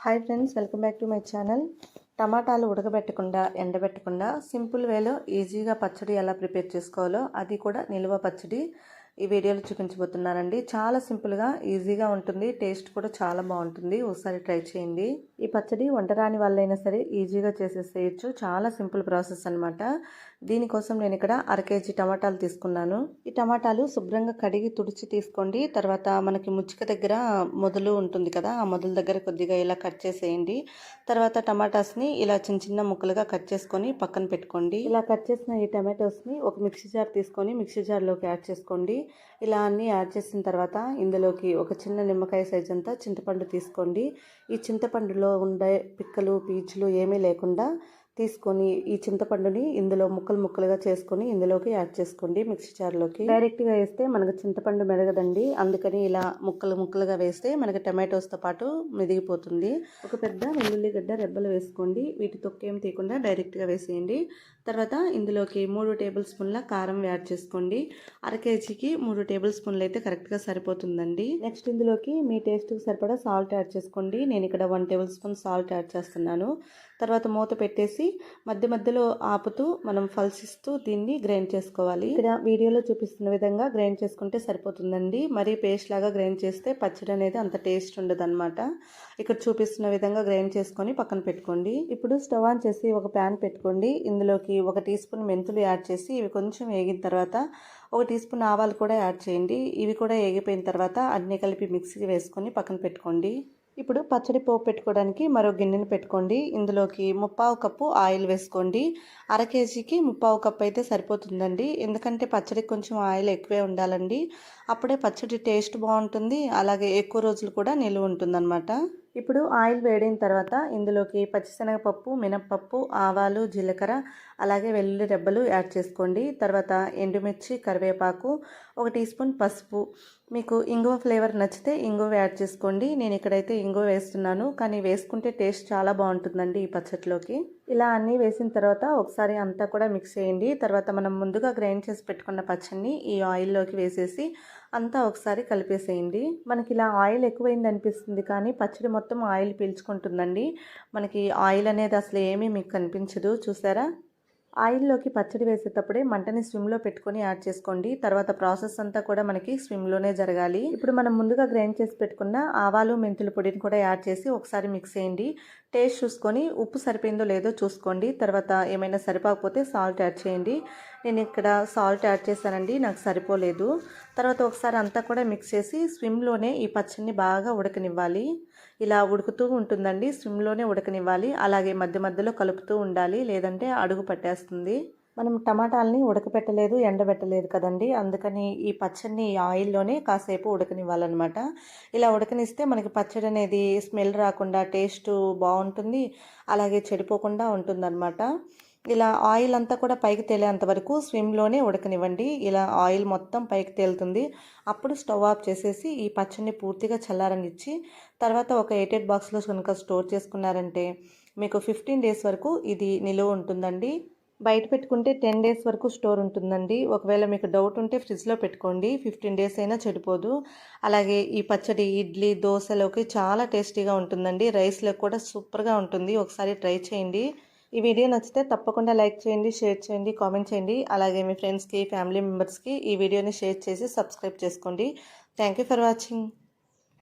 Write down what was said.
Hi friends, welcome back to my channel. టమాటాలు ఉడకబెట్టకుండా ఎండబెట్టకుండా simple వేలో ఈజీగా పచ్చడి ఎలా ప్రిపేర్ చేసుకోవాలో, అది కూడా నిల్వ పచ్చడి ఈ వీడియోలో చూపించబోతున్నానండి. చాలా సింపుల్గా ఈజీగా ఉంటుంది, టేస్ట్ కూడా చాలా బాగుంటుంది. ఒకసారి ట్రై చేయండి. ఈ పచ్చడి వంటరాని వాళ్ళైనా సరే ఈజీగా చేసేసేయచ్చు. చాలా సింపుల్ ప్రాసెస్ అనమాట. దీనికోసం నేను ఇక్కడ 1/2 kg టమాటాలు తీసుకున్నాను. ఈ టమాటాలు శుభ్రంగా కడిగి తుడిచి తీసుకోండి. తర్వాత మనకి ముచ్చిక దగ్గర మొదలు ఉంటుంది కదా, ఆ మొదల దగ్గర కొద్దిగా ఇలా కట్ చేసేయండి. తర్వాత టమాటాస్ని ఇలా చిన్న చిన్న ముక్కలుగా కట్ చేసుకొని పక్కన పెట్టుకోండి. ఇలా కట్ చేసిన ఈ టమాటోస్ని ఒక మిక్సీ జార్ తీసుకొని మిక్సీ జార్లోకి యాడ్ చేసుకోండి. ఇలా అన్నీ యాడ్ చేసిన తర్వాత ఇందులోకి ఒక చిన్న నిమ్మకాయ సైజ్ అంతా చింతపండు తీసుకోండి. ఈ చింతపండులో ఉండే పిక్కలు పీచులు ఏమీ లేకుండా తీసుకొని ఈ చింతపండుని ఇందులో ముక్కలుగా చేసుకొని ఇందులోకి యాడ్ చేసుకోండి. మిక్సీ జార్లోకి డైరెక్ట్గా వేస్తే మనకు చింతపండు మెదగదండి, అందుకని ఇలా ముక్కలుగా వేస్తే మనకి టమాటోస్తో పాటు మెదిగిపోతుంది. ఒక పెద్ద వెల్లుల్లిగడ్డ రెబ్బలు వేసుకోండి. వీటి తొక్కేం తీయకుండా డైరెక్ట్గా వేసేయండి. తర్వాత ఇందులోకి 3 టేబుల్ స్పూన్ల కారం యాడ్ చేసుకోండి. 1/2 kgకి 3 టేబుల్ స్పూన్లు అయితే కరెక్ట్గా సరిపోతుందండి. నెక్స్ట్ ఇందులోకి మీ టేస్ట్కి సరిపడా సాల్ట్ యాడ్ చేసుకోండి. నేను ఇక్కడ 1 టేబుల్ స్పూన్ సాల్ట్ యాడ్ చేస్తున్నాను. తర్వాత మూత పెట్టేసి మధ్యలో ఆపుతూ మనం పల్సిస్తూ దీన్ని గ్రైండ్ చేసుకోవాలి. ఇక్కడ వీడియోలో చూపిస్తున్న విధంగా గ్రైండ్ చేసుకుంటే సరిపోతుందండి. మరీ పేస్ట్ లాగా గ్రైండ్ చేస్తే పచ్చడి అనేది అంత టేస్ట్ ఉండదు అనమాట. ఇక్కడ చూపిస్తున్న విధంగా గ్రైండ్ చేసుకొని పక్కన పెట్టుకోండి. ఇప్పుడు స్టవ్ ఆన్ చేసి ఒక ప్యాన్ పెట్టుకోండి. ఇందులోకి 1 టీ స్పూన్ మెంతులు యాడ్ చేసి ఇవి కొంచెం వేగిన తర్వాత 1 టీ స్పూన్ ఆవాలు కూడా యాడ్ చేయండి. ఇవి కూడా వేగిపోయిన తర్వాత అన్నీ కలిపి మిక్సీకి వేసుకొని పక్కన పెట్టుకోండి. ఇప్పుడు పచ్చడి పోపు పెట్టుకోవడానికి మరో గిన్నెని పెట్టుకోండి. ఇందులోకి 1/4 కప్పు ఆయిల్ వేసుకోండి. 1/2 kgకి 1/4 కప్పు అయితే సరిపోతుందండి. ఎందుకంటే పచ్చడికి కొంచెం ఆయిల్ ఎక్కువే ఉండాలండి. అప్పుడే పచ్చడి టేస్ట్ బాగుంటుంది, అలాగే ఎక్కువ రోజులు కూడా నిలువ ఉంటుందన్నమాట. ఇప్పుడు ఆయిల్ వేడిన తర్వాత ఇందులోకి పచ్చిశనగపప్పు, మినప్పప్పు, ఆవాలు, జీలకర్ర, అలాగే వెల్లుల్లి రెబ్బలు యాడ్ చేసుకోండి. తర్వాత ఎండుమిర్చి, కరివేపాకు, 1 టీ స్పూన్ పసుపు. మీకు ఇంగువ ఫ్లేవర్ నచ్చితే ఇంగువ యాడ్ చేసుకోండి. నేను ఇక్కడైతే ఇంగువ వేస్తున్నాను, కానీ వేసుకుంటే టేస్ట్ చాలా బాగుంటుందండి ఈ పచ్చడిలోకి. ఇలా అన్నీ వేసిన తర్వాత ఒకసారి అంతా కూడా మిక్స్ చేయండి. తర్వాత మనం ముందుగా గ్రైండ్ చేసి పెట్టుకున్న పచ్చడిని ఈ ఆయిల్లోకి వేసేసి అంతా ఒకసారి కలిపేసేయండి. మనకి ఇలా ఆయిల్ ఎక్కువైంది అనిపిస్తుంది, కానీ పచ్చడి మొత్తం ఆయిల్ పీల్చుకుంటుందండి. మనకి ఆయిల్ అనేది అసలు ఏమీ మీకు కనిపించదు. చూసారా? ఆయిల్లోకి పచ్చడి వేసేటప్పుడే మంటని స్విమ్లో పెట్టుకొని యాడ్ చేసుకోండి. తర్వాత ప్రాసెస్ అంతా కూడా మనకి స్విమ్లోనే జరగాలి. ఇప్పుడు మనం ముందుగా గ్రైండ్ చేసి పెట్టుకున్న ఆవాలు, మెంతుల పొడిని కూడా యాడ్ చేసి ఒకసారి మిక్స్ చేయండి. టేస్ట్ చూసుకొని ఉప్పు సరిపోయిందో లేదో చూసుకోండి. తర్వాత ఏమైనా సరిపోకపోతే సాల్ట్ యాడ్ చేయండి. నేను ఇక్కడ సాల్ట్ యాడ్ చేశానండి, నాకు సరిపోలేదు. తర్వాత ఒకసారి అంతా కూడా మిక్స్ చేసి స్విమ్లోనే ఈ పచ్చడిని బాగా ఉడకనివ్వాలి. ఇలా ఉడుకుతూ ఉంటుందండి, స్విమ్లోనే ఉడకనివ్వాలి. అలాగే మధ్యలో కలుపుతూ ఉండాలి, లేదంటే అడుగు పట్టేస్తుంది. మనం టమాటాలని ఉడకపెట్టలేదు, ఎండబెట్టలేదు కదండి, అందుకని ఈ పచ్చడిని ఆయిల్లోనే కాసేపు ఉడకనివ్వాలన్నమాట. ఇలా ఉడకనిస్తే మనకి పచ్చడి అనేది స్మెల్ రాకుండా టేస్ట్ బాగుంటుంది, అలాగే చెడిపోకుండా ఉంటుందన్నమాట. ఇలా ఆయిల్ అంతా కూడా పైకి తేలేంత వరకు స్విమ్లోనే ఉడకనివ్వండి. ఇలా ఆయిల్ మొత్తం పైకి తేలుతుంది. అప్పుడు స్టవ్ ఆఫ్ చేసేసి ఈ పచ్చడిని పూర్తిగా చల్లారనిచ్చి తర్వాత ఒక ఎయిటెడ్ బాక్స్లో కనుక స్టోర్ చేసుకున్నారంటే మీకు 15 డేస్ వరకు ఇది నిలువ ఉంటుందండి. బయట పెట్టుకుంటే 10 డేస్ వరకు స్టోర్ ఉంటుందండి. ఒకవేళ మీకు డౌట్ ఉంటే ఫ్రిడ్జ్లో పెట్టుకోండి, 15 డేస్ అయినా చెడిపోదు. అలాగే ఈ పచ్చడి ఇడ్లీ, దోశలోకి చాలా టేస్టీగా ఉంటుందండి. రైస్లో కూడా సూపర్గా ఉంటుంది. ఒకసారి ట్రై చేయండి. ఈ వీడియో నచ్చితే తప్పకుండా లైక్ చేయండి, షేర్ చేయండి, కామెంట్ చేయండి. అలాగే మీ ఫ్రెండ్స్కి, ఫ్యామిలీ మెంబర్స్కి ఈ వీడియోని షేర్ చేసి సబ్స్క్రైబ్ చేసుకోండి. Thank you for watching.